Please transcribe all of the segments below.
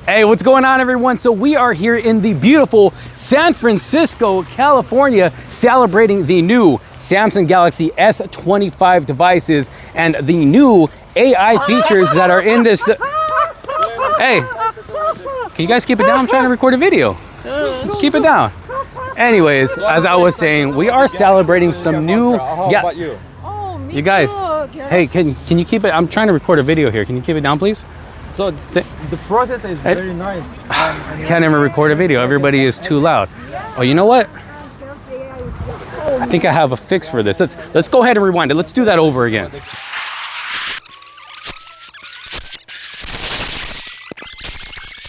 Hey, what's going on, everyone? So we are here in the beautiful San Francisco, California, celebrating the new Samsung Galaxy S25 devices and the new AI features that are in this. Hey, can you guys keep it down? I'm trying to record a video. Just keep it down. Anyways, as I was saying, we are celebrating some new. Yeah, you guys. Hey, can you keep it? I'm trying to record a video here. Can you keep it down, please? So the process is very nice. Can't even record a video. Everybody is too loud. Oh, you know what? I think I have a fix for this. Let's go ahead and rewind it. Let's do that over again.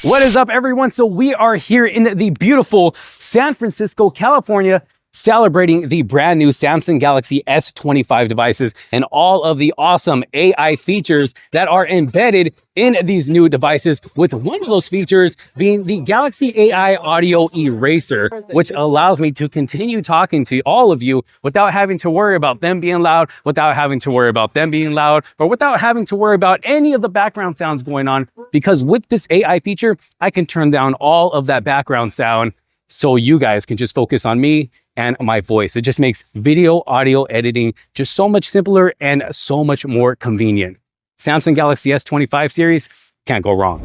What is up, everyone? So we are here in the beautiful San Francisco, California, celebrating the brand new Samsung Galaxy S25 devices and all of the awesome AI features that are embedded in these new devices, with one of those features being the Galaxy AI Audio Eraser, which allows me to continue talking to all of you without having to worry about them being loud, without having to worry about them being loud, or without having to worry about any of the background sounds going on. Because with this AI feature, I can turn down all of that background sound so you guys can just focus on me and my voice. It just makes video audio editing just so much simpler and so much more convenient. Samsung Galaxy S25 series, can't go wrong.